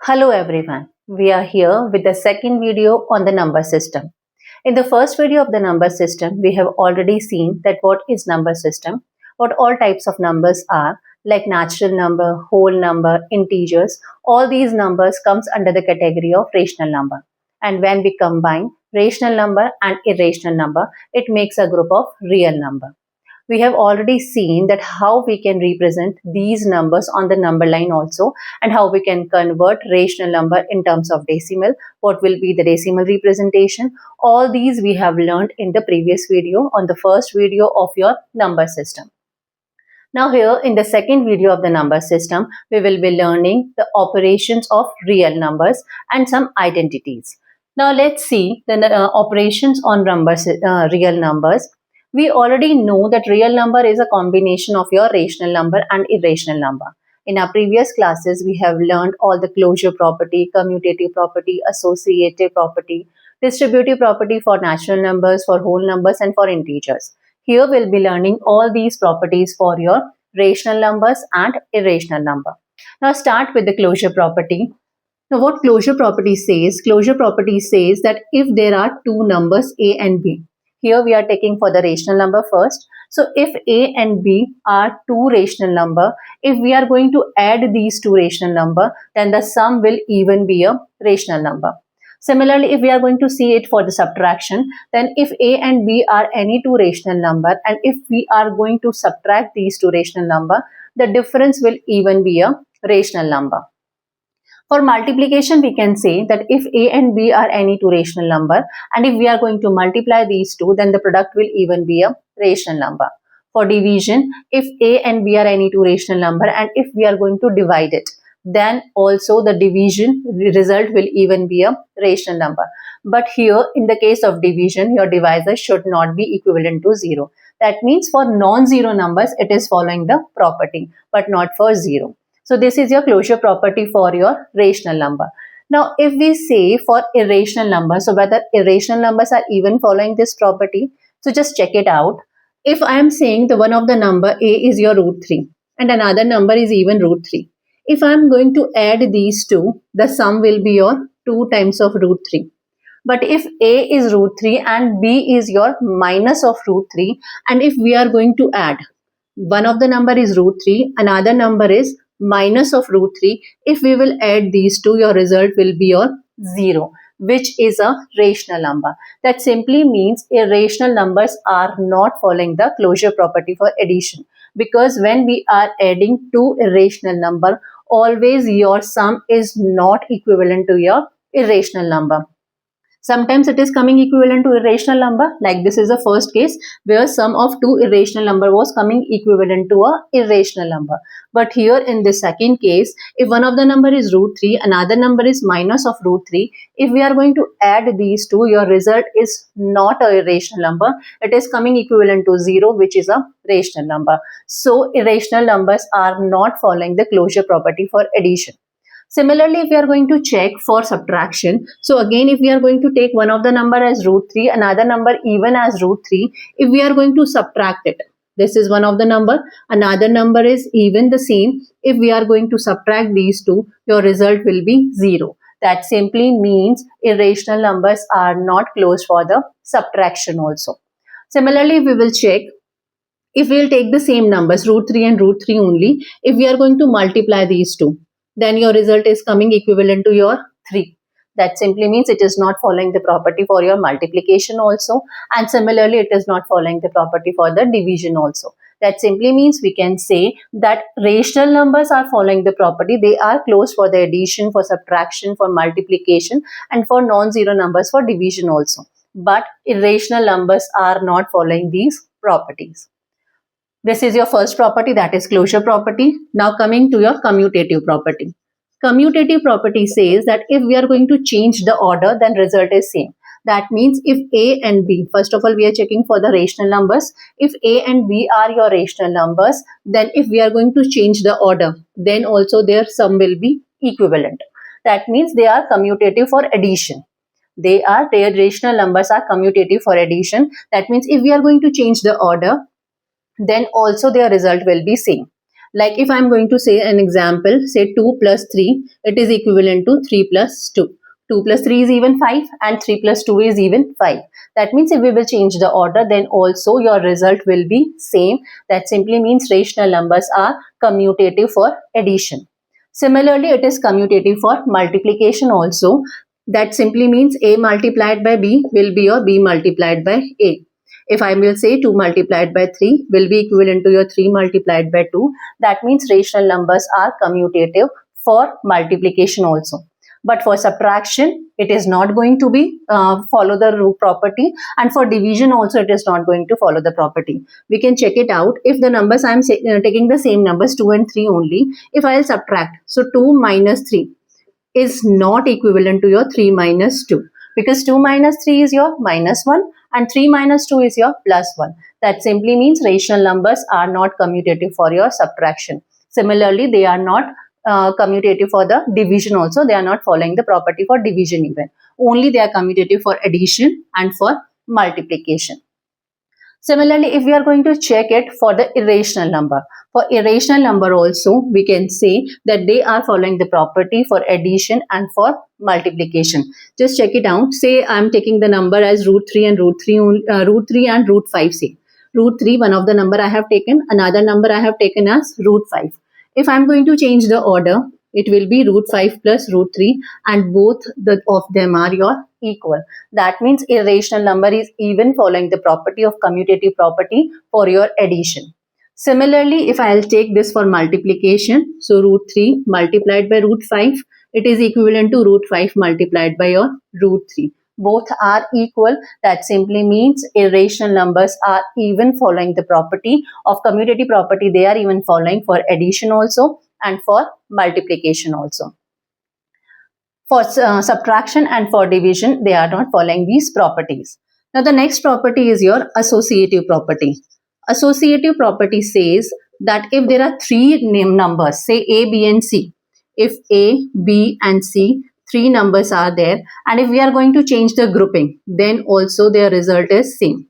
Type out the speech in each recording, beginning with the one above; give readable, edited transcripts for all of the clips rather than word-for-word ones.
Hello everyone, we are here with the second video on the number system. In the first video of the number system, we have already seen that what is number system, what all types of numbers are, like natural number, whole number, integers. All these numbers comes under the category of rational number. And when we combine rational number and irrational number, it makes a group of real number. We have already seen that how we can represent these numbers on the number line also, and how we can convert rational number in terms of decimal, what will be the decimal representation. All these we have learned in the previous video, on the first video of your number system. Now here in the second video of the number system, we will be learning the operations of real numbers and some identities. Now let's see the operations on real numbers. We already know that real number is a combination of your rational number and irrational number. In our previous classes, we have learned all the closure property, commutative property, associative property, distributive property for natural numbers, for whole numbers, and for integers. Here we'll be learning all these properties for your rational numbers and irrational number. Now start with the closure property. Now what closure property says that if there are two numbers A and B, here we are taking for the rational number first. So if A and B are two rational number, if we are going to add these two rational number, then the sum will even be a rational number. Similarly, if we are going to see it for the subtraction, then if A and B are any two rational number, and if we are going to subtract these two rational number, the difference will even be a rational number. For multiplication, we can say that if A and B are any two rational number, and if we are going to multiply these two, then the product will even be a rational number. For division, if A and B are any two rational number, and if we are going to divide it, then also the division result will even be a rational number. But here in the case of division, your divisor should not be equivalent to 0. That means for non-zero numbers, it is following the property, but not for 0. So this is your closure property for your rational number. Now if we say for irrational numbers, so whether irrational numbers are even following this property, so just check it out. If I am saying the one of the number A is your root 3 and another number is even root 3, if I am going to add these two, the sum will be your 2 times of root 3. But if A is root 3 and B is your minus of root 3, and if we are going to add, one of the number is root 3, another number is minus of root 3, if we will add these two, your result will be your 0, which is a rational number. That simply means irrational numbers are not following the closure property for addition, because when we are adding two irrational number, always your sum is not equivalent to your irrational number. Sometimes it is coming equivalent to irrational number, like this is the first case where sum of two irrational number was coming equivalent to a irrational number. But here in the second case, if one of the number is root 3, another number is minus of root 3, if we are going to add these two, your result is not a irrational number. It is coming equivalent to 0, which is a rational number. So irrational numbers are not following the closure property for addition. Similarly, if we are going to check for subtraction, so again if we are going to take one of the number as root 3, another number even as root 3, if we are going to subtract it, this is one of the number, another number is even the same, if we are going to subtract these two, your result will be 0. That simply means irrational numbers are not closed for the subtraction also. Similarly, we will check if we will take the same numbers, root 3 and root 3 only, if we are going to multiply these two, then your result is coming equivalent to your 3. That simply means it is not following the property for your multiplication also, and similarly it is not following the property for the division also. That simply means we can say that rational numbers are following the property. They are closed for the addition, for subtraction, for multiplication, and for non-zero numbers for division also. But irrational numbers are not following these properties. This is your first property, that is closure property. Now coming to your commutative property. Commutative property says that if we are going to change the order, then result is same. That means if A and B, first of all we are checking for the rational numbers. If A and B are your rational numbers, then if we are going to change the order, then also their sum will be equivalent. That means they are commutative for addition. Their rational numbers are commutative for addition. That means if we are going to change the order, then also their result will be same. Like if I'm going to say an example, say 2 plus 3, it is equivalent to 3 plus 2. 2 plus 3 is even 5 and 3 plus 2 is even 5. That means if we will change the order, then also your result will be same. That simply means rational numbers are commutative for addition. Similarly, it is commutative for multiplication also. That simply means A multiplied by B will be your B multiplied by A. If I will say 2 multiplied by 3 will be equivalent to your 3 multiplied by 2. That means rational numbers are commutative for multiplication also. But for subtraction, it is not going to be follow the root property, and for division also it is not going to follow the property. We can check it out. If the numbers I am taking the same numbers 2 and 3 only, if I will subtract, so 2 minus 3 is not equivalent to your 3 minus 2, because 2 minus 3 is your minus 1 and 3 minus 2 is your plus 1. That simply means rational numbers are not commutative for your subtraction. Similarly, they are not commutative for the division also. They are not following the property for division even. Only they are commutative for addition and for multiplication. Similarly, if we are going to check it for the irrational number, for irrational number also we can say that they are following the property for addition and for multiplication. Just check it out. Say I am taking the number as root 3 and root 3 and root 5. Say root 3, one of the number I have taken, another number I have taken as root 5. If I am going to change the order, it will be root 5 plus root 3 and both of them are your equal. That means irrational number is even following the property of commutative property for your addition. Similarly, if I will take this for multiplication, so root 3 multiplied by root 5, it is equivalent to root 5 multiplied by your root 3. Both are equal. That simply means irrational numbers are even following the property of commutative property. They are even following for addition also and for multiplication also. For subtraction and for division, they are not following these properties. Now the next property is your associative property. Associative property says that if there are three numbers, say A, B and C, if A, B and C, three numbers are there, and if we are going to change the grouping, then also their result is same.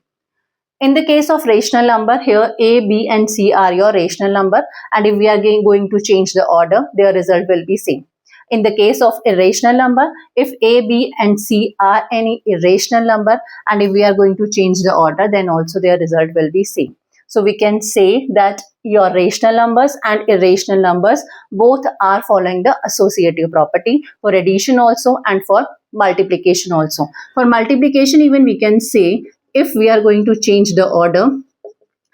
In the case of rational number, here A, B and C are your rational number, and if we are going to change the order, their result will be same. In the case of irrational number, if A, B and C are any irrational number, and if we are going to change the order, then also their result will be same. So we can say that your rational numbers and irrational numbers both are following the associative property for addition also and for multiplication also. For multiplication even we can say, if we are going to change the order,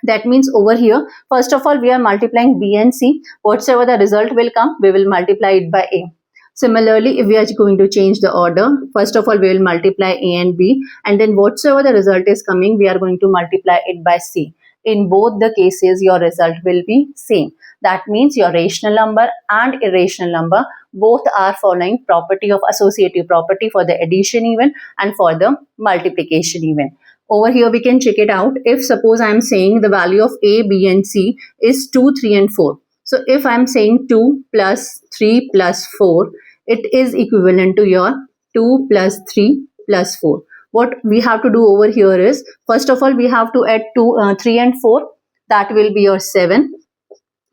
that means over here, first of all, we are multiplying B and C. Whatsoever the result will come, we will multiply it by A. Similarly, if we are going to change the order, first of all, we will multiply A and B, and then whatsoever the result is coming, we are going to multiply it by C. In both the cases, your result will be same. That means your rational number and irrational number both are following property of associative property for the addition even and for the multiplication even. Over here, we can check it out. If suppose I am saying the value of A, B and C is 2, 3 and 4. So if I am saying 2 plus 3 plus 4, it is equivalent to your 2 plus 3 plus 4. What we have to do over here is, first of all, we have to add 3 and 4. That will be your 7.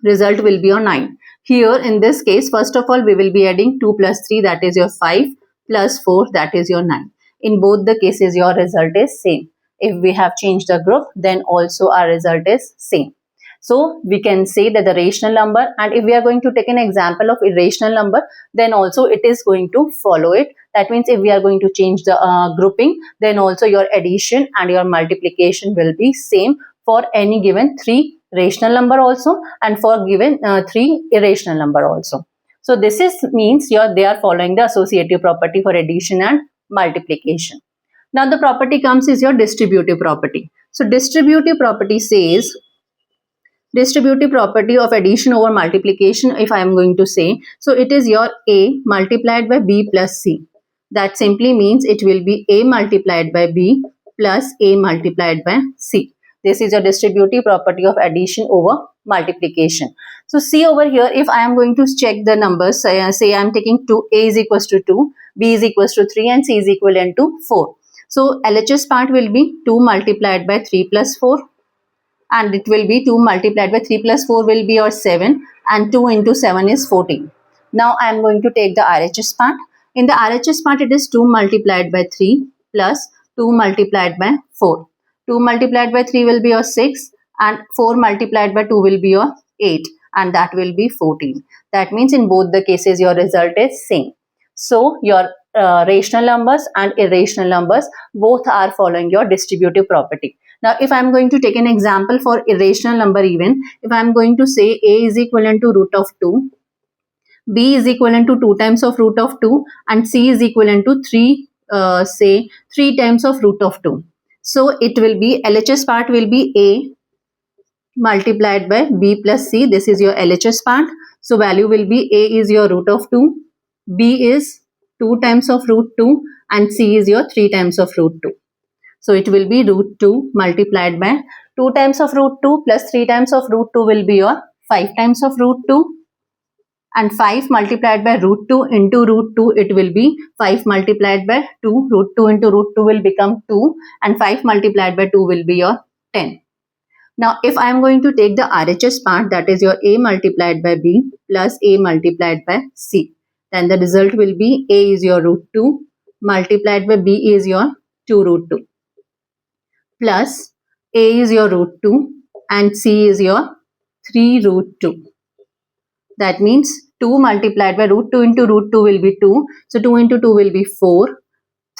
Result will be your 9. Here in this case, first of all, we will be adding 2 plus 3, that is your 5, plus 4, that is your 9. In both the cases, your result is same. If we have changed the group, then also our result is same. So we can say that the rational number, and if we are going to take an example of irrational number, then also it is going to follow it. That means if we are going to change the grouping, then also your addition and your multiplication will be same for any given 3 rational number also and for given 3 irrational number also. So this means they are following the associative property for addition and multiplication. Now the property comes is your distributive property. So distributive property says, distributive property of addition over multiplication, if I am going to say, so it is your A multiplied by B plus C. That simply means it will be A multiplied by B plus A multiplied by C. This is your distributive property of addition over multiplication. So see over here, if I am going to check the numbers, say I am taking A is equals to 2, B is equals to 3 and C is equivalent to 4. So LHS part will be 2 multiplied by 3 plus 4 and it will be 2 multiplied by 3 plus 4 will be your 7, and 2 into 7 is 14. Now I am going to take the RHS part. In the RHS part, it is 2 multiplied by 3 plus 2 multiplied by 4. 2 multiplied by 3 will be your 6, and 4 multiplied by 2 will be your 8, and that will be 14. That means in both the cases your result is same. So your rational numbers and irrational numbers both are following your distributive property. Now if I am going to take an example for irrational number, even if I am going to say a is equivalent to root of 2, b is equivalent to 2 times of root of 2, and c is equivalent to 3, say 3 times of root of 2. So it will be, LHS part will be a multiplied by b plus c. This is your LHS part. So value will be a is your root of 2, b is 2 times of root 2, and c is your 3 times of root 2. So it will be root 2 multiplied by 2 times of root 2 plus 3 times of root 2 will be your 5 times of root 2, and 5 multiplied by root 2 into root 2, it will be 5 multiplied by 2, root 2 into root 2 will become 2, and 5 multiplied by 2 will be your 10. Now if I am going to take the RHS part, that is your a multiplied by b plus a multiplied by c, then the result will be a is your root 2 multiplied by b is your 2 root 2 plus a is your root 2 and c is your 3 root 2. That means 2 multiplied by root 2 into root 2 will be 2. So 2 into 2 will be 4.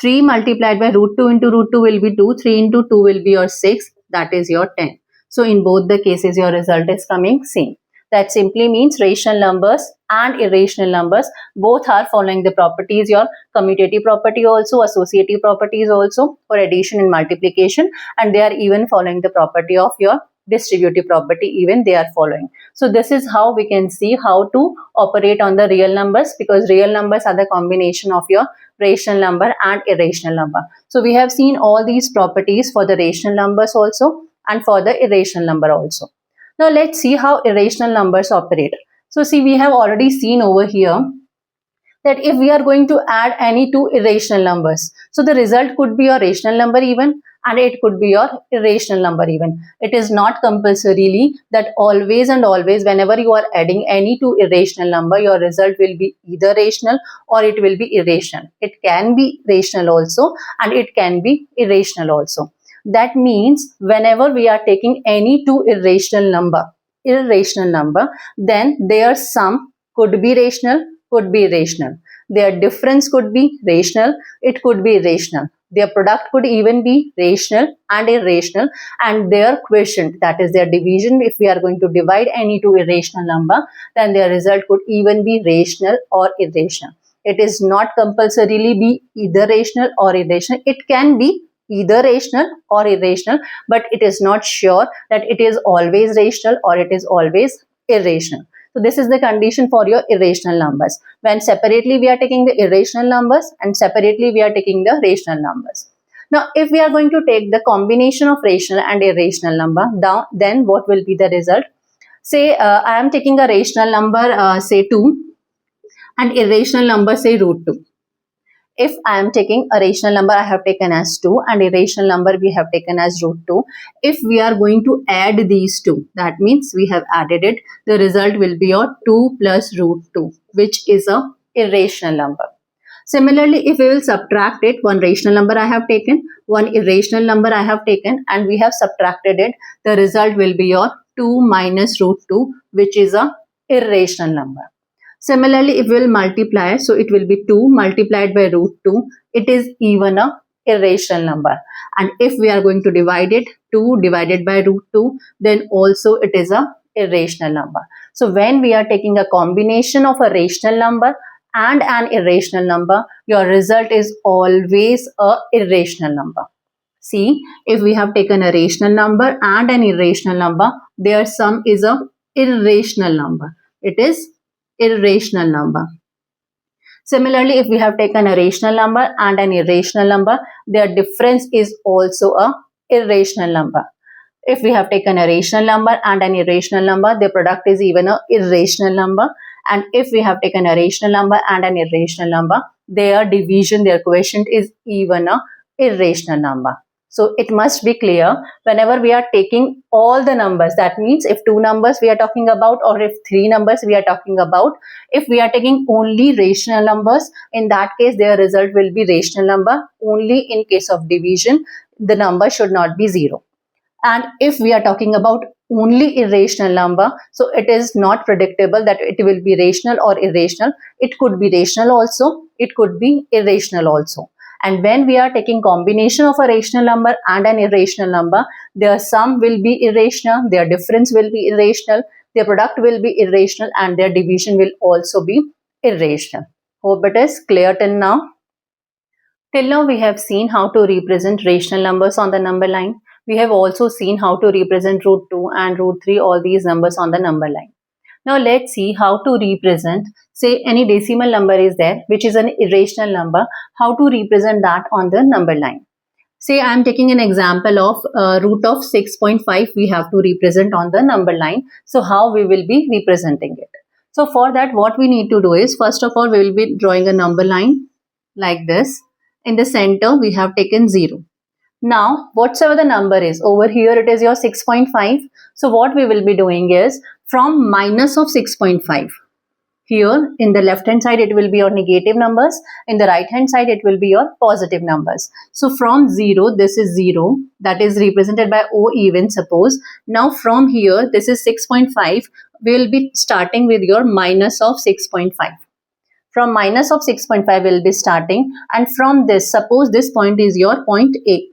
3 multiplied by root 2 into root 2 will be 2. 3 into 2 will be your 6. That is your 10. So in both the cases your result is coming same. That simply means rational numbers and irrational numbers both are following the properties, your commutative property also, associative properties also for addition and multiplication, and they are even following the property of your distributive property, even they are following. So this is how we can see how to operate on the real numbers, because real numbers are the combination of your rational number and irrational number. So we have seen all these properties for the rational numbers also and for the irrational number also. Now let's see how irrational numbers operate. So see, we have already seen over here that if we are going to add any two irrational numbers, so the result could be a rational number even, and it could be your irrational number even. It is not compulsorily that always and always whenever you are adding any two irrational number, your result will be either rational or it will be irrational. It can be rational also and it can be irrational also. That means whenever we are taking any two irrational number, then their sum could be rational, could be irrational. Their difference could be rational, it could be irrational. Their product could even be rational and irrational, and their quotient, that is their division, if we are going to divide any two irrational number, then their result could even be rational or irrational. It is not compulsorily be either rational or irrational. It can be either rational or irrational, but it is not sure that it is always rational or it is always irrational. So this is the condition for your irrational numbers. When separately we are taking the irrational numbers and separately we are taking the rational numbers. Now if we are going to take the combination of rational and irrational number, then what will be the result? Say I am taking a rational number say 2 and irrational number say root 2. If I am taking a rational number I have taken as 2 and irrational number we have taken as root 2, if we are going to add these two, that means we have added it, the result will be your 2 plus root 2, which is a irrational number. Similarly, if we will subtract it, one rational number I have taken, one irrational number I have taken, and we have subtracted it, the result will be your 2 minus root 2, which is a irrational number. Similarly, if we will multiply, so it will be 2 multiplied by root 2. It is even a irrational number. And if we are going to divide it, 2 divided by root 2, then also it is a irrational number. So when we are taking a combination of a rational number and an irrational number, your result is always a irrational number. See, if we have taken a rational number and an irrational number, their sum is a irrational number. It is irrational number. Similarly, if we have taken a rational number and an irrational number, their difference is also a irrational number. If we have taken a rational number and an irrational number, their product is even a irrational number. And if we have taken a rational number and an irrational number, their division, their quotient is even a irrational number. So it must be clear whenever we are taking all the numbers. That means if 2 numbers we are talking about, or if 3 numbers we are talking about, if we are taking only rational numbers, in that case their result will be rational number. Only in case of division, the number should not be 0. And if we are talking about only irrational number, so it is not predictable that it will be rational or irrational. It could be rational also, it could be irrational also. And when we are taking combination of a rational number and an irrational number, their sum will be irrational, their difference will be irrational, their product will be irrational, and their division will also be irrational. Hope it is clear till now. Till now we have seen how to represent rational numbers on the number line. We have also seen how to represent root 2 and root 3, all these numbers on the number line. Now let's see how to represent, say any decimal number is there which is an irrational number, how to represent that on the number line. Say I am taking an example of root of 6.5 we have to represent on the number line. So how we will be representing it? So for that what we need to do is, first of all we will be drawing a number line like this. In the center we have taken 0. Now, whatsoever the number is, over here it is your 6.5. So what we will be doing is, from minus of 6.5, here in the left hand side it will be your negative numbers, in the right hand side it will be your positive numbers. So from 0, this is 0, that is represented by O even, suppose. Now from here, this is 6.5, we will be starting with your minus of 6.5. From minus of 6.5 we will be starting, and from this, suppose this point is your point A.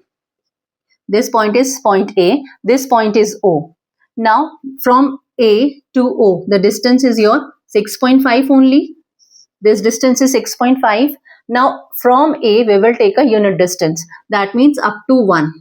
This point is point A, this point is O. Now from A to O, the distance is your 6.5 only. This distance is 6.5. Now from A we will take a unit distance. That means up to 1.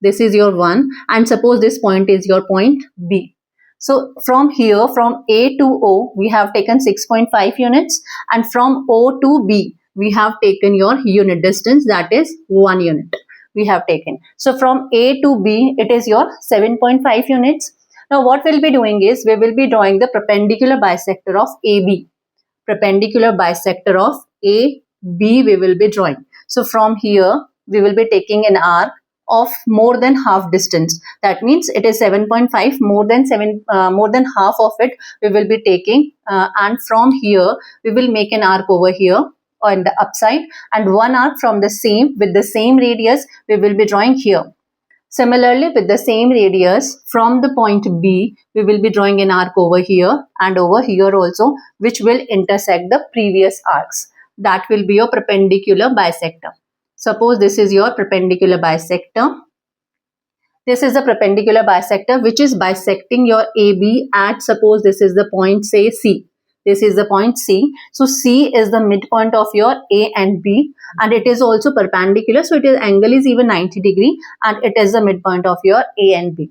This is your 1, and suppose this point is your point B. So from here, from A to O, we have taken 6.5 units, and from O to B, we have taken your unit distance, that is 1 unit. We have taken. So from A to B, it is your 7.5 units. Now what we'll be doing is, we will be drawing the perpendicular bisector of AB. Perpendicular bisector of AB we will be drawing. So from here, we will be taking an arc of more than half distance. That means it is 7.5, more than half of it we will be taking, and from here we will make an arc over here on the upside, and one arc from the same, with the same radius, we will be drawing here. Similarly, with the same radius, from the point B, we will be drawing an arc over here and over here also, which will intersect the previous arcs. That will be your perpendicular bisector. Suppose this is your perpendicular bisector. This is the perpendicular bisector which is bisecting your AB at, suppose this is the point, say C. This is the point C. So C is the midpoint of your A and B, and it is also perpendicular. So its angle is even 90 degree, and it is the midpoint of your A and B.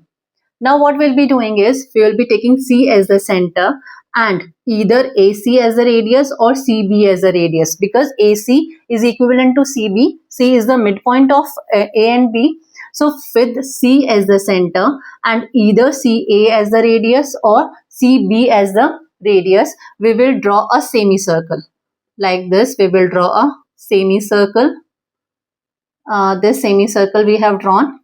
Now what we'll be doing is, we will be taking C as the center, and either AC as the radius or CB as the radius, because AC is equivalent to CB. C is the midpoint of A and B. So with C as the center and either CA as the radius or CB as the radius, we will draw a semicircle. Like this, we will draw a semicircle. This semicircle we have drawn.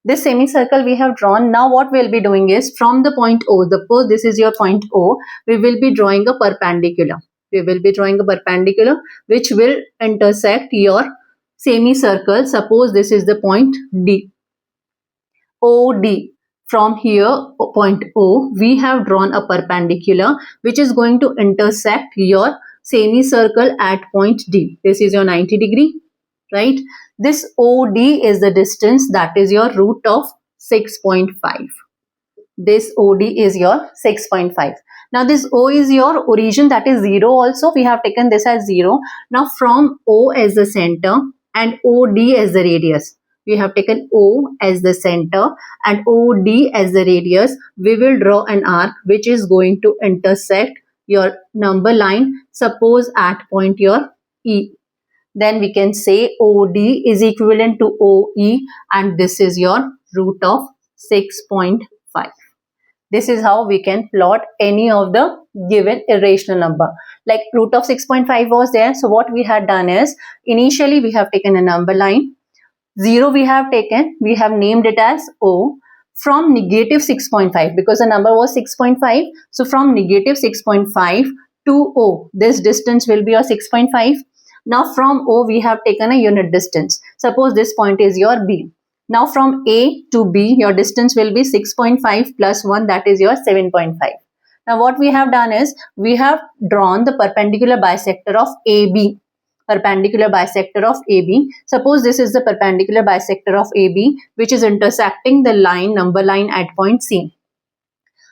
This semicircle we have drawn. Now what we will be doing is, from the point O, suppose this is your point O, we will be drawing a perpendicular. We will be drawing a perpendicular which will intersect your semicircle. Suppose this is the point D. OD. From here, point O, we have drawn a perpendicular which is going to intersect your semicircle at point D. This is your 90 degree, right? This OD is the distance, that is your root of 6.5. This OD is your 6.5. Now this O is your origin, that is 0 also. We have taken this as 0. Now from O as the center and OD as the radius, we have taken O as the center and OD as the radius. We will draw an arc which is going to intersect your number line, suppose at point your E. Then we can say OD is equivalent to OE, and this is your root of 6.5. This is how we can plot any of the given irrational number. Like root of 6.5 was there. So what we had done is, initially we have taken a number line. 0 we have taken, we have named it as O, from negative 6.5 because the number was 6.5. So from negative 6.5 to O, this distance will be your 6.5. Now from O we have taken a unit distance. Suppose this point is your B. Now from A to B your distance will be 6.5 plus 1, that is your 7.5. Now what we have done is we have drawn the perpendicular bisector of AB. Perpendicular bisector of AB. Suppose this is the perpendicular bisector of AB which is intersecting the line, number line at point C.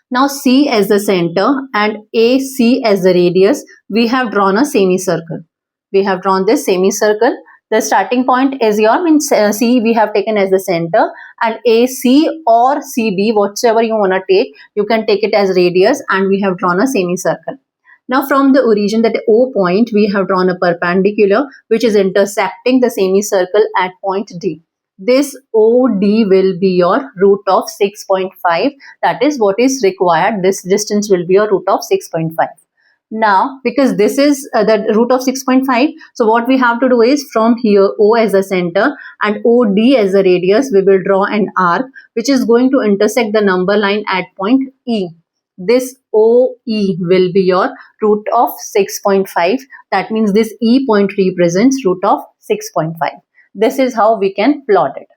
Now C as the center and AC as the radius, we have drawn a semicircle. We have drawn this semicircle. The starting point is your C we have taken as the center, and AC or CB, whatsoever you want to take, you can take it as radius, and we have drawn a semicircle. Now from the origin, that O point, we have drawn a perpendicular which is intersecting the semicircle at point D. This OD will be your root of 6.5. That is what is required. This distance will be your root of 6.5. Now, because this is the root of 6.5, so what we have to do is from here O as the center and OD as the radius, we will draw an arc which is going to intersect the number line at point E. This OE will be your root of 6.5. That means this E point represents root of 6.5. This is how we can plot it.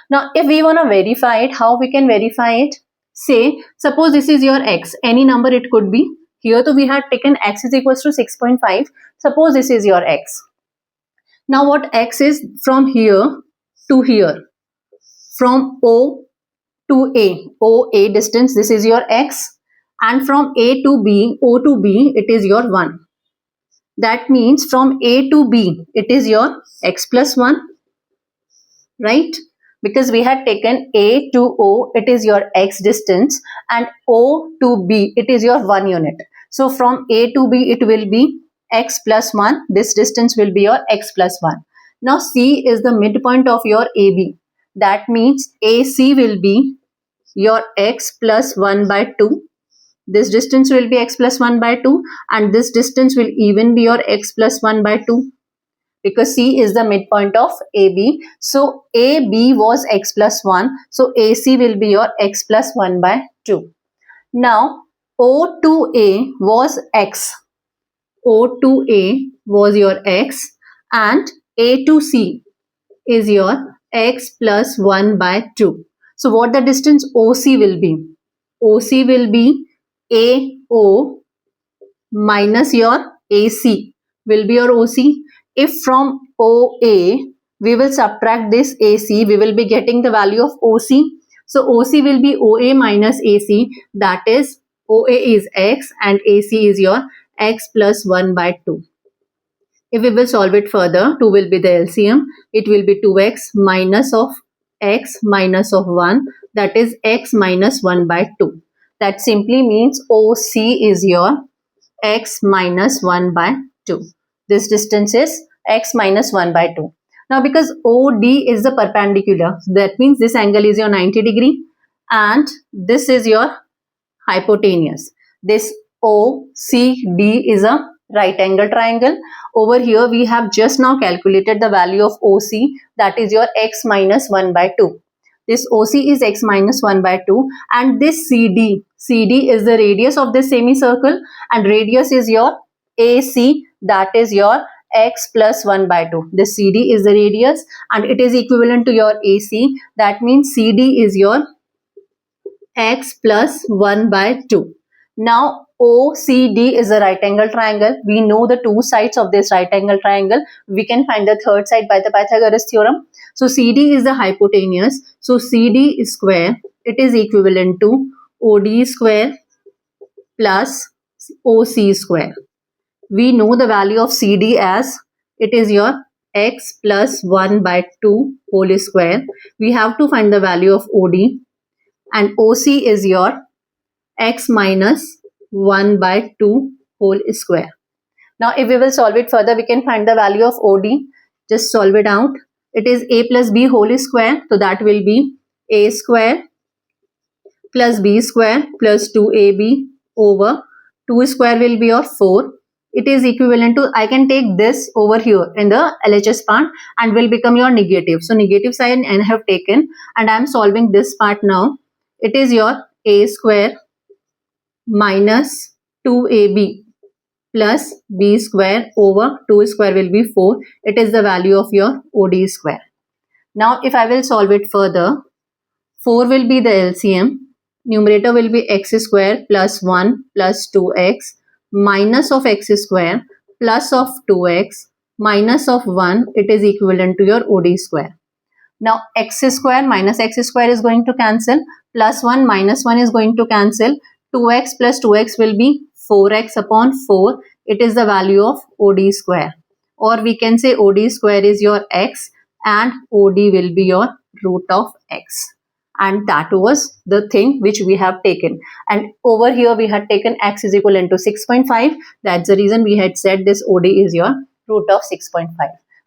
Now, if we want to verify it, how we can verify it? Say, suppose this is your X, any number it could be. Here we had taken X is equals to 6.5. Suppose this is your X. Now what X is from here to here, from O to A, OA distance, this is your X, and from A to B, O to B, it is your 1. That means from A to B, it is your X plus 1, right? Because we had taken A to O, it is your X distance, and O to B, it is your 1 unit. So from A to B, it will be X plus 1. This distance will be your X plus 1. Now C is the midpoint of your AB. That means AC will be your X plus 1 by 2. This distance will be X plus 1 by 2, and this distance will even be your X plus 1 by 2. Because C is the midpoint of AB. So AB was X plus 1. So AC will be your X plus 1 by 2. Now O to A was X. O to A was your X, and A to C is your X plus 1 by 2. So what the distance OC will be? OC will be AO minus your AC will be your OC. If from OA we will subtract this AC, we will be getting the value of OC. So OC will be OA minus AC, that is OA is X and AC is your X plus 1 by 2. If we will solve it further, 2 will be the LCM. It will be 2x minus of x minus of 1, that is x minus 1 by 2. That simply means OC is your x minus 1 by 2. This distance is x minus 1 by 2. Now because OD is the perpendicular, that means this angle is your 90 degree and this is your hypotenuse. This OCD is a right angle triangle. Over here we have just now calculated the value of OC, that is your x minus 1 by 2. This OC is x minus 1 by 2, and this CD is the radius of this semicircle, and radius is your AC, that is your x plus 1 by 2. This CD is the radius and it is equivalent to your AC. That means CD is your x plus 1 by 2. Now OCD is a right angle triangle. We know the two sides of this right angle triangle. We can find the third side by the Pythagoras theorem. So CD is the hypotenuse. So CD square, it is equivalent to OD square plus OC square. We know the value of CD as it is your x plus 1 by 2 whole square. We have to find the value of OD, and OC is your x minus 1 by 2 whole square. Now if we will solve it further, we can find the value of OD. Just solve it out. It is a plus b whole square. So that will be a square plus b square plus 2ab over 2 square will be your 4 it is equivalent to, I can take this over here in the LHS part and will become your negative. So negative sign I have taken and I am solving this part now. It is your a square minus 2ab plus b square over 2 square will be 4. It is the value of your OD square. Now if I will solve it further, 4 will be the LCM. Numerator will be x square plus 1 plus 2x minus of x square plus of 2x minus of 1. It is equivalent to your OD square. Now x square minus x square is going to cancel, plus 1 minus 1 is going to cancel, 2x plus 2x will be 4x upon 4. It is the value of OD square, or we can say OD square is your x and OD will be your root of x. And that was the thing which we have taken. And over here we had taken x is equivalent to 6.5. That's the reason we had said this OD is your root of 6.5.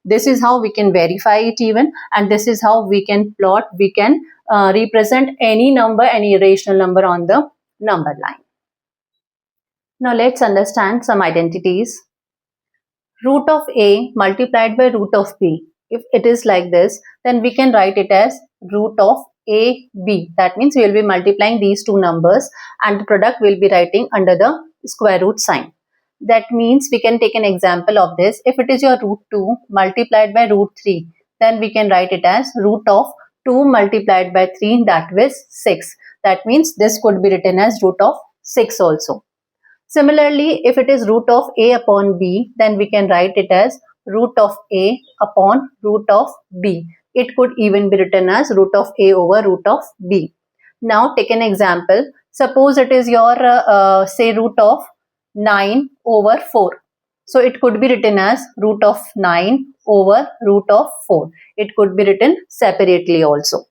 This is how we can verify it even, and this is how we can plot, we can represent any number, any irrational number on the number line. Now let's understand some identities. Root of a multiplied by root of b. If it is like this, then we can write it as root of ab. That means we will be multiplying these two numbers and the product will be writing under the square root sign. That means we can take an example of this. If it is your root 2 multiplied by root 3, then we can write it as root of 2 multiplied by 3, that is 6. That means this could be written as root of 6 also. Similarly, if it is root of a upon b, then we can write it as root of a upon root of b. It could even be written as root of a over root of b. Now take an example. Suppose it is your say root of 9 over 4. So it could be written as root of 9 over root of 4. It could be written separately also.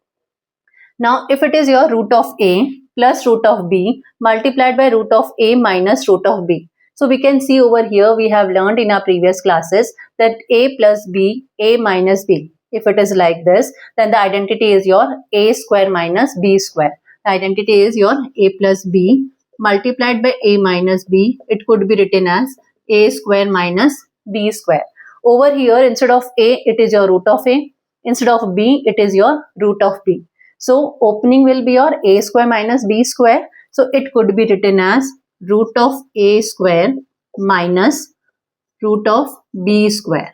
Now if it is your root of a plus root of b multiplied by root of a minus root of b. So we can see over here we have learned in our previous classes that a plus b, a minus b. If it is like this, then the identity is your a square minus b square. The identity is your a plus b multiplied by a minus b. It could be written as a square minus b square. Over here instead of a, it is your root of a. Instead of b, it is your root of b. So opening will be your a square minus b square. So it could be written as root of a square minus root of b square.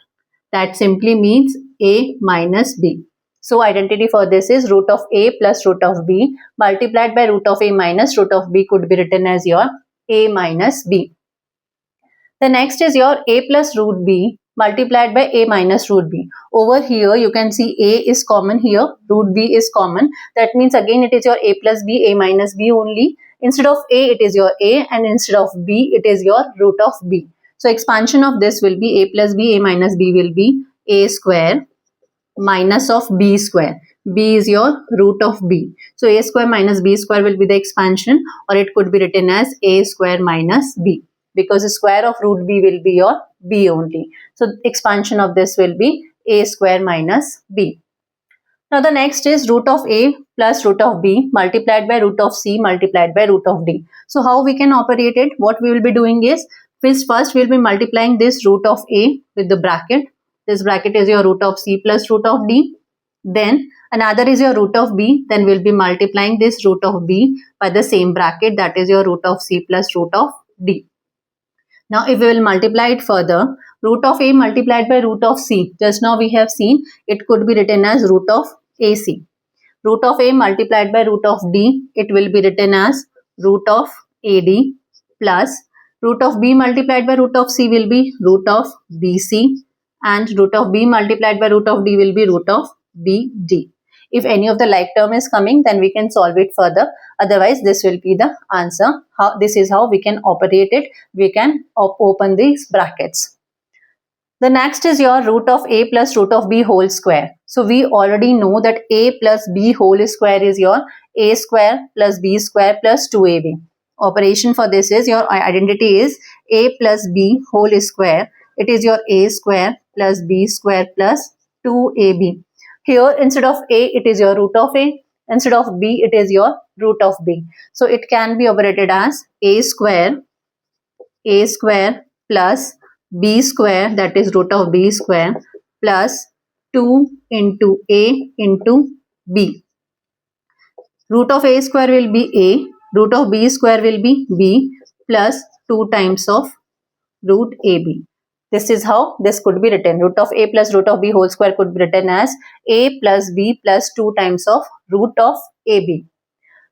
That simply means a minus b. So identity for this is root of a plus root of b multiplied by root of a minus root of b could be written as your a minus b. The next is your a plus root b multiplied by a minus root b. Over here you can see a is common here, root b is common. That means again it is your a plus b, a minus b only. Instead of a, it is your a, and instead of b, it is your root of b. So expansion of this will be a plus b, a minus b will be a square minus of b square. B is your root of b. So a square minus b square will be the expansion, or it could be written as a square minus b, because the square of root b will be your b only. So expansion of this will be a square minus b. Now the next is root of a plus root of b multiplied by root of c multiplied by root of d. So how we can operate it? What we will be doing is, first we will be multiplying this root of a with the bracket. This bracket is your root of c plus root of d. Then another is your root of b. Then we will be multiplying this root of b by the same bracket, that is your root of c plus root of d. Now if we will multiply it further, root of a multiplied by root of c. Just now we have seen it could be written as root of ac. Root of a multiplied by root of d, it will be written as root of ad plus root of b multiplied by root of c will be root of bc, and root of b multiplied by root of d will be root of bd. If any of the like term is coming, then we can solve it further. Otherwise, this will be the answer. This is how we can operate it. We can open these brackets. The next is your root of a plus root of b whole square. So we already know that a plus b whole square is your a square plus b square plus 2ab. Operation for this is, your identity is a plus b whole square. It is your a square plus b square plus 2ab. Here instead of a, it is your root of a. Instead of b, it is your root of b. So it can be operated as a square plus b square, that is root of b square, plus 2 into a into b. Root of a square will be a, root of b square will be b, plus 2 times of root ab. This is how this could be written. Root of a plus root of b whole square could be written as a plus b plus 2 times of root of ab.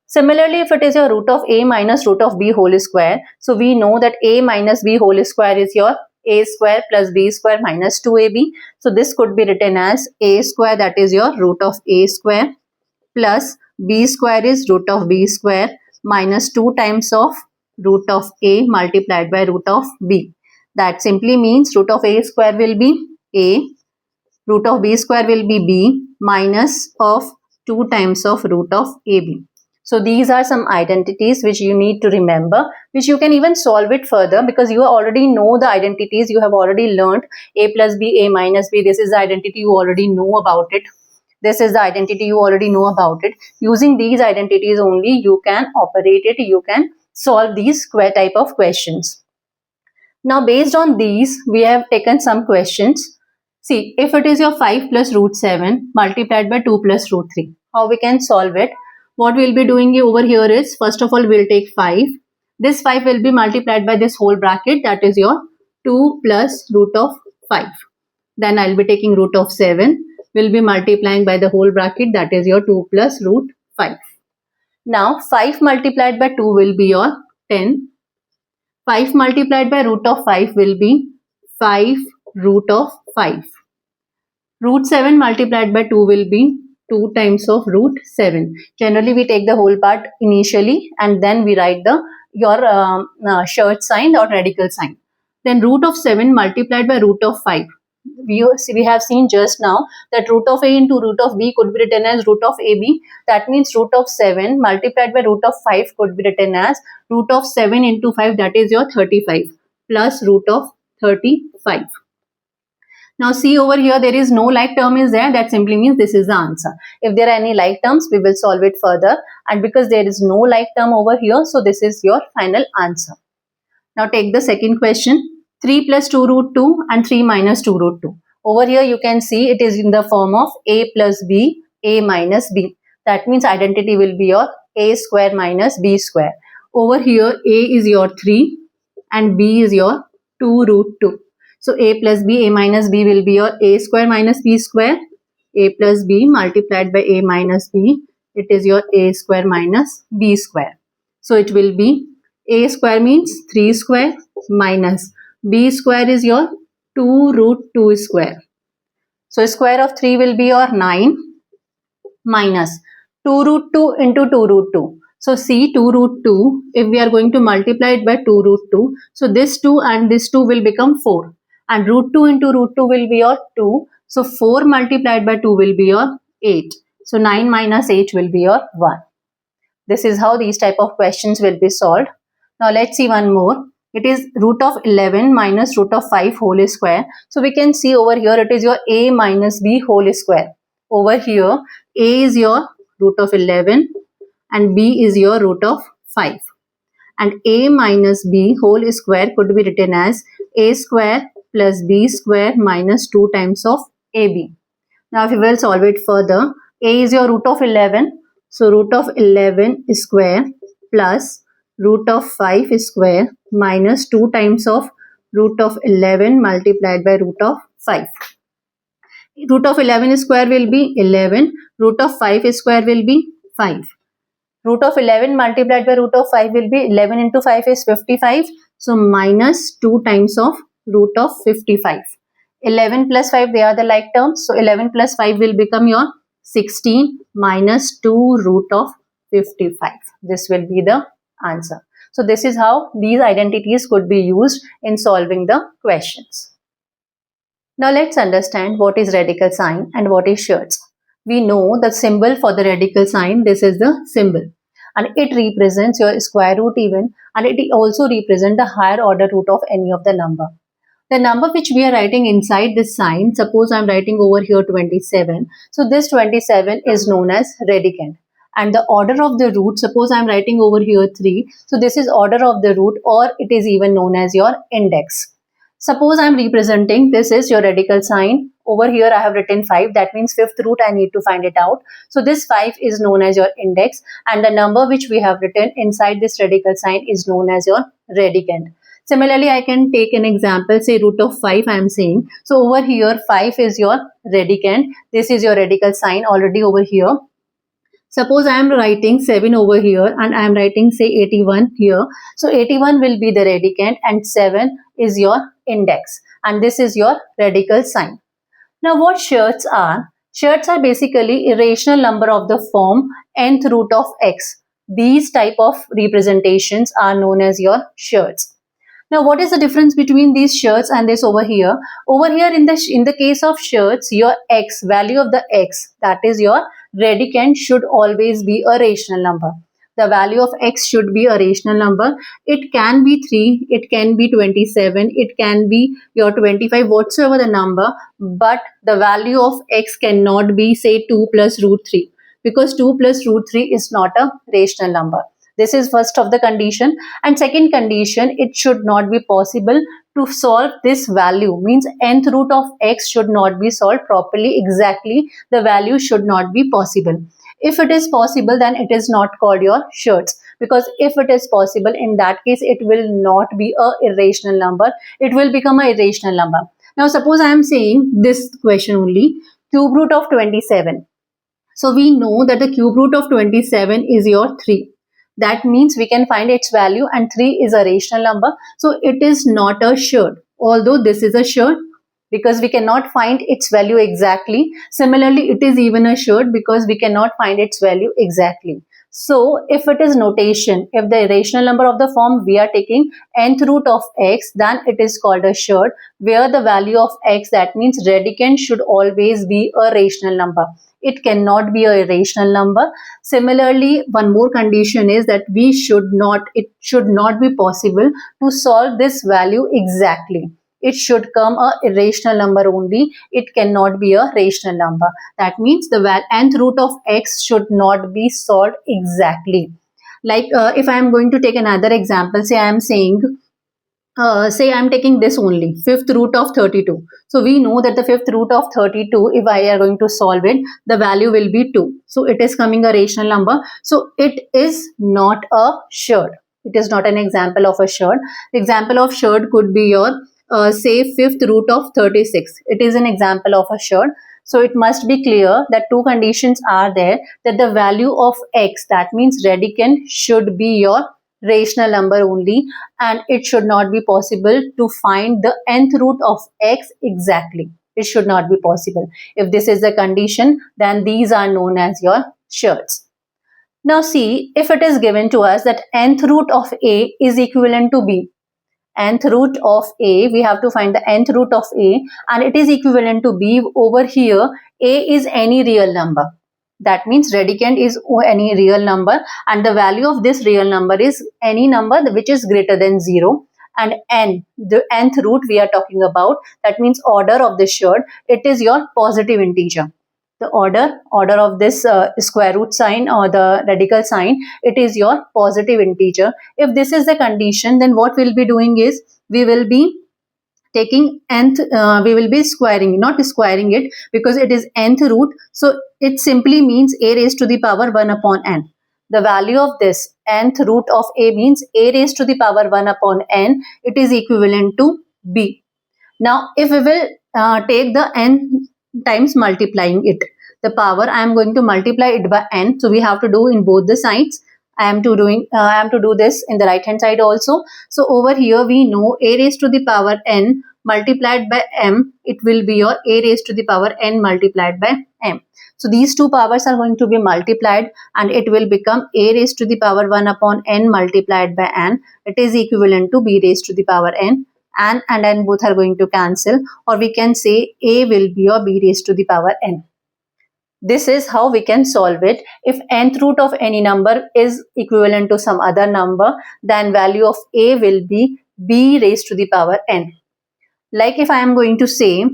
Similarly, if it is your root of a minus root of b whole square, so we know that a minus b whole square is your a square plus b square minus 2ab. So this could be written as a square, that is your root of a square, plus b square is root of b square minus 2 times of root of a multiplied by root of b. That simply means root of a square will be a, root of b square will be b, minus of 2 times of root of ab. So these are some identities which you need to remember, which you can even solve it further because you already know the identities. You have already learned a plus b, a minus b. This is the identity, you already know about it. This is the identity, you already know about it. Using these identities only, you can operate it, you can solve these type of questions. Now based on these, we have taken some questions. See, if it is your 5 plus root 7 multiplied by 2 plus root 3, how we can solve it? What we'll be doing over here is, first of all, we'll take 5. This 5 will be multiplied by this whole bracket, that is your 2 plus root of 5. Then I'll be taking root of 7, will be multiplying by the whole bracket, that is your 2 plus root 5. Now 5 multiplied by 2 will be your 10. 5 multiplied by root of 5 will be 5 root of 5. Root 7 multiplied by 2 will be 2 times of root 7. Generally, we take the whole part initially and then we write your shirt sign or radical sign. Then root of 7 multiplied by root of 5. We have seen just now that root of a into root of b could be written as root of ab. That means root of 7 multiplied by root of 5 could be written as root of 7 into 5, that is your 35, plus root of 35. Now see over here, there is no like term is there. That simply means this is the answer. If there are any like terms, we will solve it further. And because there is no like term over here, so this is your final answer. Now take the second question. 3 plus 2 root 2 and 3 minus 2 root 2. Over here you can see it is in the form of a plus b, a minus b. That means identity will be your a square minus b square. Over here a is your 3 and b is your 2 root 2. So a plus b, a minus b will be your a square minus b square. A plus b multiplied by a minus b, it is your a square minus b square. So it will be a square means 3 square minus b square is your 2 root 2 square. So square of 3 will be your 9 minus 2 root 2 into 2 root 2. So see 2 root 2, if we are going to multiply it by 2 root 2, so this 2 and this 2 will become 4. And root 2 into root 2 will be your 2. So 4 multiplied by 2 will be your 8. So 9 minus 8 will be your 1. This is how these type of questions will be solved. Now let's see one more. It is root of 11 minus root of 5 whole square. So we can see over here it is your a minus b whole square. Over here a is your root of 11 and b is your root of 5. And a minus b whole square could be written as a square plus b square minus 2 times of ab. Now if we will solve it further, a is your root of 11. So root of 11 square plus root of 5 square minus 2 times of root of 11 multiplied by root of 5. Root of 11 square will be 11. Root of 5 square will be 5. Root of 11 multiplied by root of 5 will be 11 into 5 is 55. So minus 2 times of root of 55. 11 plus 5, they are the like terms. So 11 plus 5 will become your 16 minus 2 root of 55. This will be the answer. So this is how these identities could be used in solving the questions. Now let's understand what is radical sign and what is shirts. We know the symbol for the radical sign, this is the symbol. And it represents your square root even, and it also represents the higher order root of any of the number. The number which we are writing inside this sign, suppose I am writing over here 27. So this 27 is known as radicand. And the order of the root, suppose I am writing over here 3. So this is order of the root, or it is even known as your index. Suppose I'm representing, this is your radical sign. Over here I have written 5, that means fifth root I need to find it out. So this 5 is known as your index, and the number which we have written inside this radical sign is known as your radicand. Similarly, I can take an example, say root of 5 I am saying. So over here 5 is your radicand, this is your radical sign already over here. Suppose I am writing 7 over here and I am writing say 81 here. So 81 will be the radicand and 7 is your index, and this is your radical sign. Now what surds are? Surds are basically irrational number of the form nth root of x. These type of representations are known as your surds. Now, what is the difference between these surds and this over here? Over here, in the case of surds, your x, value of the x, that is your radicand, should always be a rational number. The value of x should be a rational number. It can be 3, it can be 27, it can be your 25, whatsoever the number, but the value of x cannot be say 2 plus root 3, because 2 plus root 3 is not a rational number. This is first of the condition. And second condition, it should not be possible to solve this value, means nth root of x should not be solved properly exactly. The value should not be possible. If it is possible, then it is not called your surds, because if it is possible, in that case it will not be a irrational number, it will become a irrational number. Now suppose I am saying this question only, cube root of 27. So we know that the cube root of 27 is your 3. That means we can find its value, and 3 is a rational number. So it is not a surd, although this is a surd because we cannot find its value exactly. Similarly, it is even a surd because we cannot find its value exactly. So if it is notation, if the rational number of the form we are taking nth root of x, then it is called a surd, where the value of x, that means radicand, should always be a rational number. It cannot be a rational number. Similarly, one more condition is that it should not be possible to solve this value exactly. It should come a irrational number only. It cannot be a rational number. That means the nth root of x should not be solved exactly. Like if I am going to take another example, say I am saying, say I am taking this only, fifth root of 32. So we know that the fifth root of 32, if I are going to solve it, the value will be 2. So it is coming a rational number. So it is not a surd. It is not an example of a surd. The example of surd could be your say fifth root of 36. It is an example of a surd. So it must be clear that two conditions are there, that the value of x, that means radicand, should be your rational number only, and it should not be possible to find the nth root of x exactly. It should not be possible. If this is the condition, then these are known as your surds. Now see, if it is given to us that nth root of a is equivalent to b, nth root of a, we have to find the nth root of a, and it is equivalent to b. Over here, a is any real number. That means radicand is any real number, and the value of this real number is any number which is greater than 0. And n, the nth root we are talking about, that means order of the surd, it is your positive integer. The order of this square root sign or the radical sign, it is your positive integer. If this is the condition, then what we'll be doing is, we will be taking nth, we will be not squaring it, because it is nth root. So it simply means a raised to the power 1 upon n. The value of this nth root of a means a raised to the power 1 upon n. It is equivalent to b. Now if we will take the n times multiplying it, the power, I am going to multiply it by n. So we have to do in both the sides. I am to do this in the right hand side also. So over here we know a raised to the power n multiplied by m, it will be your a raised to the power n multiplied by m. So these two powers are going to be multiplied, and it will become a raised to the power 1 upon n multiplied by n. It is equivalent to b raised to the power n. And n both are going to cancel, or we can say a will be your b raised to the power n. This is how we can solve it. If nth root of any number is equivalent to some other number, then value of a will be b raised to the power n. Like if I am going to say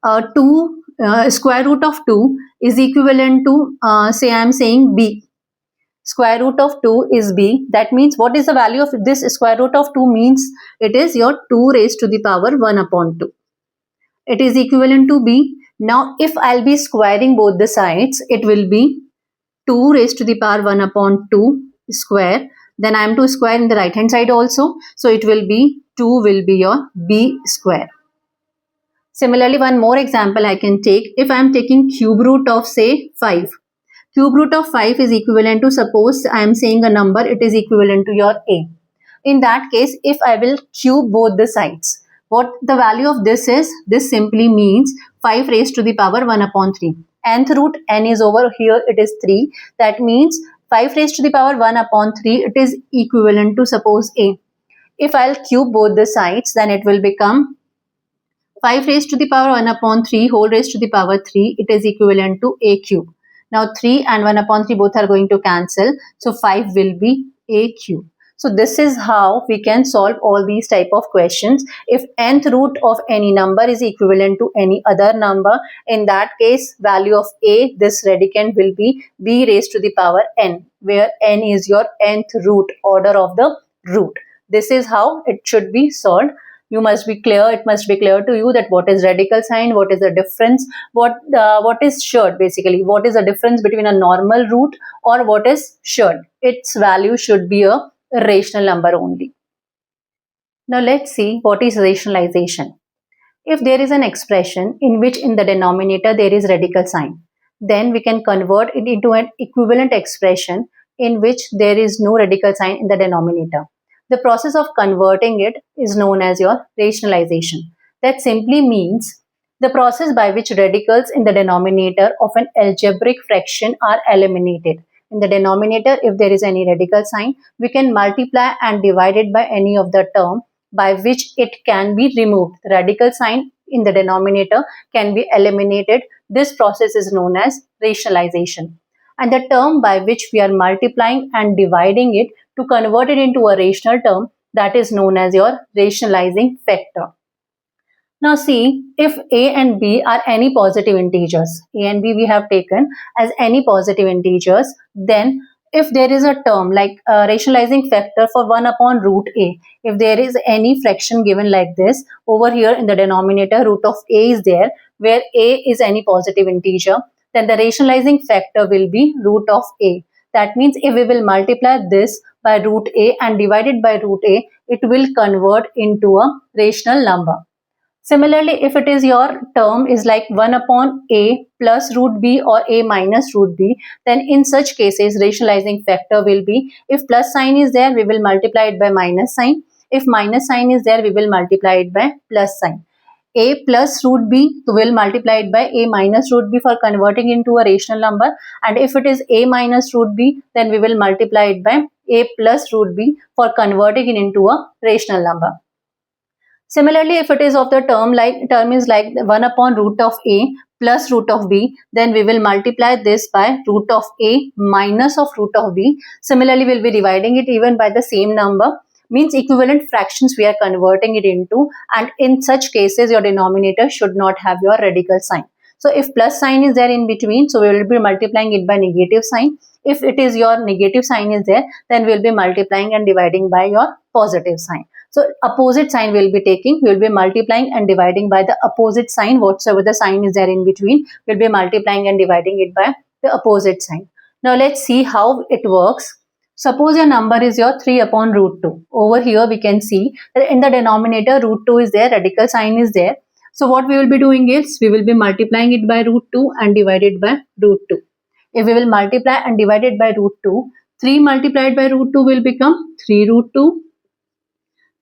2 square root of 2 is equivalent to say I am saying b. Square root of 2 is b. That means what is the value of this square root of 2 means? It is your 2 raised to the power 1 upon 2. It is equivalent to b. Now if I'll be squaring both the sides, it will be 2 raised to the power 1 upon 2 square. Then I am to square in the right hand side also. So it will be 2 will be your b square. Similarly, one more example I can take. If I am taking cube root of say 5. Cube root of 5 is equivalent to, suppose I am saying a number, it is equivalent to your a. In that case, if I will cube both the sides, what the value of this is? This simply means 5 raised to the power 1 upon 3. Nth root n is over here, it is 3. That means 5 raised to the power 1 upon 3, it is equivalent to, suppose a. If I'll cube both the sides, then it will become 5 raised to the power 1 upon 3 whole raised to the power 3. It is equivalent to a cube. Now 3 and 1 upon 3 both are going to cancel. So 5 will be a cube. So this is how we can solve all these type of questions. If nth root of any number is equivalent to any other number, in that case value of a, this radicand will be b raised to the power n, where n is your nth root, order of the root. This is how it should be solved. You must be clear, it must be clear to you that what is radical sign, what is the difference, what is shared basically, what is the difference between a normal root or what is shared. Its value should be a rational number only. Now let's see what is rationalization. If there is an expression in which in the denominator there is radical sign, then we can convert it into an equivalent expression in which there is no radical sign in the denominator. The process of converting it is known as your rationalization. That simply means the process by which radicals in the denominator of an algebraic fraction are eliminated. In the denominator, if there is any radical sign, we can multiply and divide it by any of the term by which it can be removed. The radical sign in the denominator can be eliminated. This process is known as rationalization. And the term by which we are multiplying and dividing it to convert it into a rational term, that is known as your rationalizing factor. Now see, if a and b are any positive integers, a and b we have taken as any positive integers, then if there is a term like rationalizing factor for 1 upon root a, if there is any fraction given like this, over here in the denominator root of a is there, where a is any positive integer, then the rationalizing factor will be root of a. That means if we will multiply this by root a and divide it by root a, it will convert into a rational number. Similarly, if it is your term is like 1 upon a plus root b or a minus root b, then in such cases rationalizing factor will be, if plus sign is there, we will multiply it by minus sign. If minus sign is there, we will multiply it by plus sign. A plus root b will multiply it by a minus root b for converting into a rational number, and if it is a minus root b, then we will multiply it by a plus root b for converting it into a rational number. Similarly, if it is of the term is like 1 upon root of a plus root of b, then we will multiply this by root of a minus of root of b. Similarly, we will be dividing it even by the same number, means equivalent fractions we are converting it into, and in such cases your denominator should not have your radical sign. So if plus sign is there in between, so we will be multiplying it by negative sign. If it is your negative sign is there, then we will be multiplying and dividing by your positive sign. So opposite sign we will be taking, we will be multiplying and dividing by the opposite sign, whatsoever the sign is there in between, we will be multiplying and dividing it by the opposite sign. Now let's see how it works. Suppose your number is your 3 upon root 2. Over here we can see that in the denominator root 2 is there, radical sign is there. So what we will be doing is, we will be multiplying it by root 2 and divided by root 2. If we will multiply and divide it by root 2, 3 multiplied by root 2 will become 3 root 2.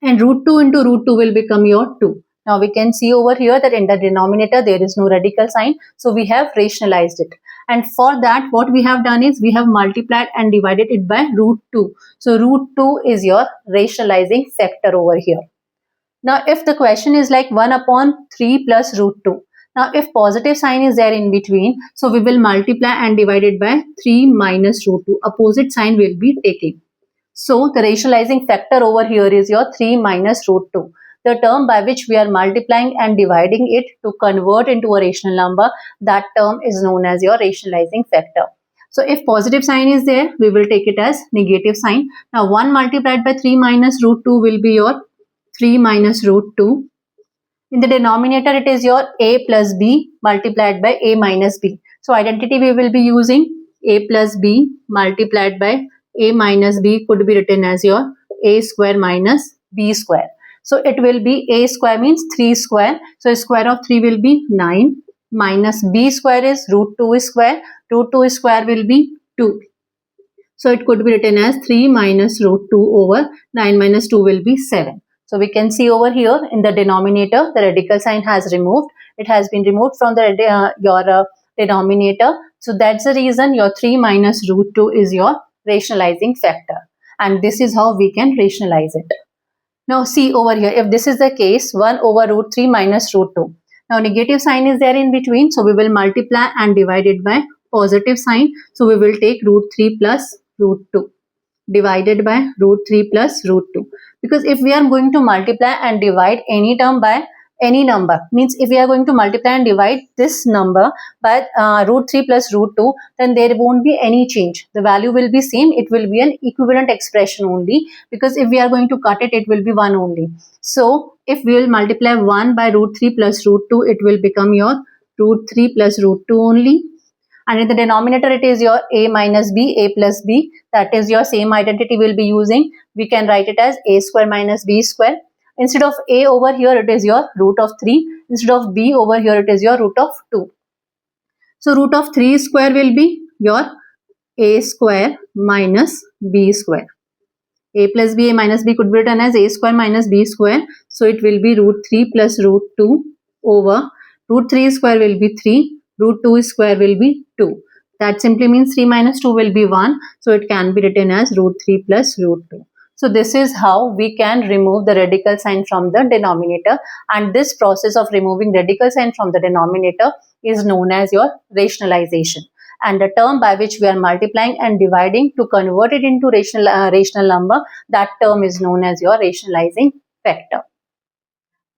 And root 2 into root 2 will become your 2. Now we can see over here that in the denominator there is no radical sign. So we have rationalized it. And for that what we have done is, we have multiplied and divided it by root 2. So root 2 is your rationalizing factor over here. Now if the question is like 1 upon 3 plus root 2. Now if positive sign is there in between, so we will multiply and divide it by 3 minus root 2. Opposite sign will be taking. So the rationalizing factor over here is your 3 minus root 2. The term by which we are multiplying and dividing it to convert into a rational number, that term is known as your rationalizing factor. So if positive sign is there, we will take it as negative sign. Now 1 multiplied by 3 minus root 2 will be your 3 minus root 2. In the denominator, it is your a plus b multiplied by a minus b. So identity we will be using a plus b multiplied by a minus b could be written as your a square minus b square. So it will be a square means 3 square. So square of 3 will be 9 minus b square is root 2 square. Root 2 square will be 2. So it could be written as 3 minus root 2 over 9 minus 2 will be 7. So we can see over here in the denominator, the radical sign has removed. It has been removed from the your denominator. So that's the reason your 3 minus root 2 is your rationalizing factor. And this is how we can rationalize it. Now see over here, if this is the case, 1 over root 3 minus root 2. Now negative sign is there in between. So we will multiply and divide it by positive sign. So we will take root 3 plus root 2 divided by root 3 plus root 2. Because if we are going to multiply and divide any term by any number, means if we are going to multiply and divide this number by root 3 plus root 2, then there won't be any change. The value will be same. It will be an equivalent expression only, because if we are going to cut it, it will be 1 only. So if we will multiply 1 by root 3 plus root 2, it will become your root 3 plus root 2 only. And in the denominator, it is your a minus b, a plus b. That is your same identity we'll be using. We can write it as a square minus b square. Instead of a over here, it is your root of 3. Instead of b over here, it is your root of 2. So root of 3 square will be your a square minus b square. A plus b, a minus b could be written as a square minus b square. So it will be root 3 plus root 2 over root 3 square will be 3. Root 2 square will be 2. That simply means 3 minus 2 will be 1. So it can be written as root 3 plus root 2. So this is how we can remove the radical sign from the denominator. And this process of removing radical sign from the denominator is known as your rationalization. And the term by which we are multiplying and dividing to convert it into rational number, that term is known as your rationalizing factor.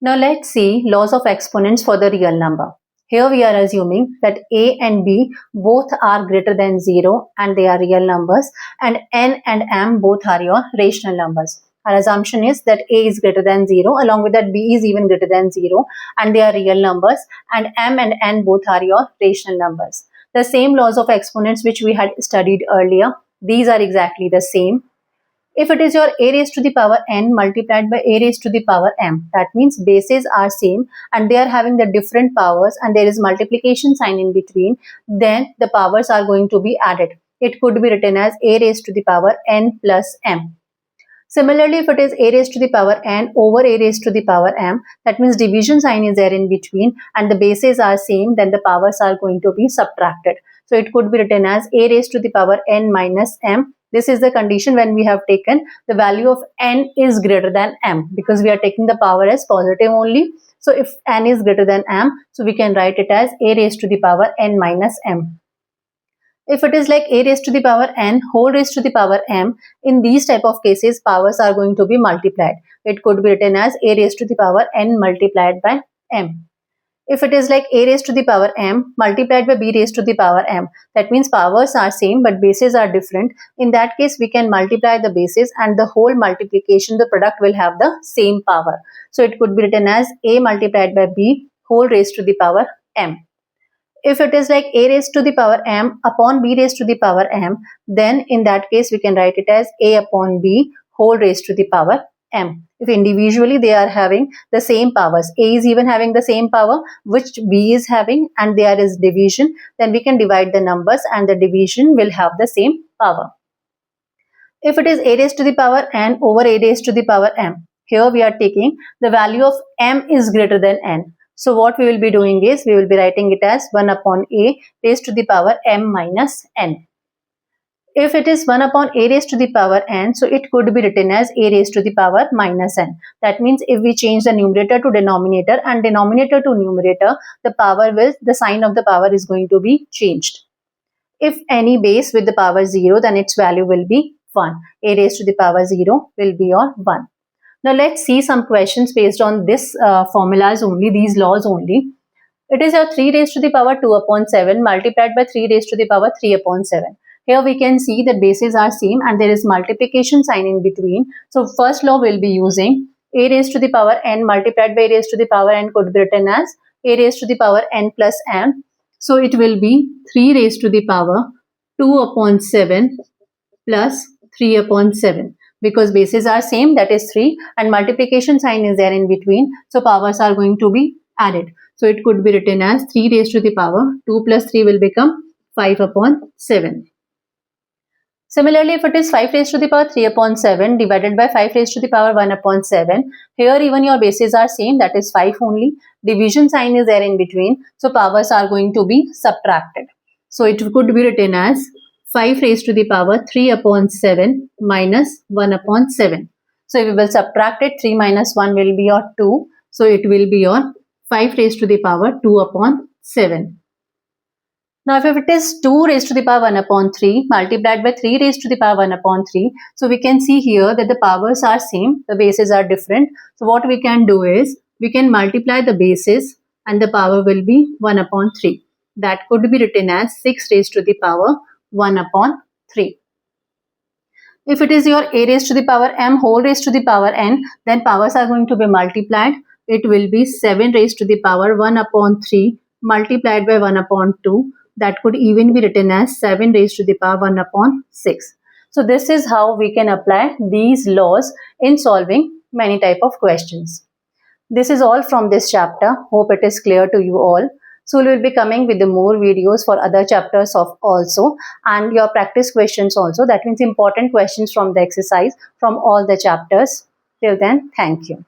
Now let's see laws of exponents for the real number. Here we are assuming that a and b both are greater than 0 and they are real numbers, and n and m both are your rational numbers. Our assumption is that a is greater than 0, along with that b is even greater than 0 and they are real numbers, and m and n both are your rational numbers. The same laws of exponents which we had studied earlier, these are exactly the same. If it is your a raised to the power n multiplied by a raised to the power m, that means bases are same and they are having the different powers and there is multiplication sign in between, then the powers are going to be added. It could be written as a raised to the power n plus m. Similarly, if it is a raised to the power n over a raised to the power m, that means division sign is there in between and the bases are same, then the powers are going to be subtracted. So it could be written as a raised to the power n minus m. This is the condition when we have taken the value of n is greater than m, because we are taking the power as positive only. So if n is greater than m, so we can write it as a raised to the power n minus m. If it is like a raised to the power n whole raised to the power m, in these type of cases powers are going to be multiplied. It could be written as a raised to the power n multiplied by m. If it is like a raised to the power m multiplied by b raised to the power m, that means powers are same but bases are different. In that case, we can multiply the bases and the whole multiplication, the product will have the same power. So it could be written as a multiplied by b whole raised to the power m. If it is like a raised to the power m upon b raised to the power m, then in that case we can write it as a upon b whole raised to the power m. If individually they are having the same powers, a is even having the same power which b is having and there is division, then we can divide the numbers and the division will have the same power. If it is a raised to the power n over a raised to the power m, here we are taking the value of m is greater than n. So what we will be doing is we will be writing it as 1 upon a raised to the power m minus n. If it is 1 upon a raised to the power n, so it could be written as a raised to the power minus n. That means if we change the numerator to denominator and denominator to numerator, the sign of the power is going to be changed. If any base with the power 0, then its value will be 1. A raised to the power 0 will be your 1. Now let's see some questions based on this formulas only, these laws only. It is a 3 raised to the power 2 upon 7 multiplied by 3 raised to the power 3 upon 7. Here we can see that bases are same and there is multiplication sign in between. So first law will be using a raised to the power n multiplied by a raised to the power n could be written as a raised to the power n plus m. So it will be 3 raised to the power 2 upon 7 plus 3 upon 7, because bases are same, that is 3, and multiplication sign is there in between, so powers are going to be added. So it could be written as 3 raised to the power 2 plus 3 will become 5 upon 7. Similarly, if it is 5 raised to the power 3 upon 7 divided by 5 raised to the power 1 upon 7, here even your bases are same, that is 5 only. Division sign is there in between, so powers are going to be subtracted. So it could be written as 5 raised to the power 3 upon 7 minus 1 upon 7. So if we will subtract it, 3 minus 1 will be your 2. So it will be your 5 raised to the power 2 upon 7. Now if it is 2 raised to the power 1 upon 3 multiplied by 3 raised to the power 1 upon 3, so we can see here that the powers are same, the bases are different. So what we can do is, we can multiply the bases and the power will be 1 upon 3. That could be written as 6 raised to the power 1 upon 3. If it is your a raised to the power m whole raised to the power n, then powers are going to be multiplied. It will be 7 raised to the power 1 upon 3 multiplied by 1 upon 2. That could even be written as 7 raised to the power 1 upon 6. So this is how we can apply these laws in solving many type of questions. This is all from this chapter. Hope it is clear to you all. So we will be coming with the more videos for other chapters of also, and your practice questions also. That means important questions from the exercise from all the chapters. Till then, thank you.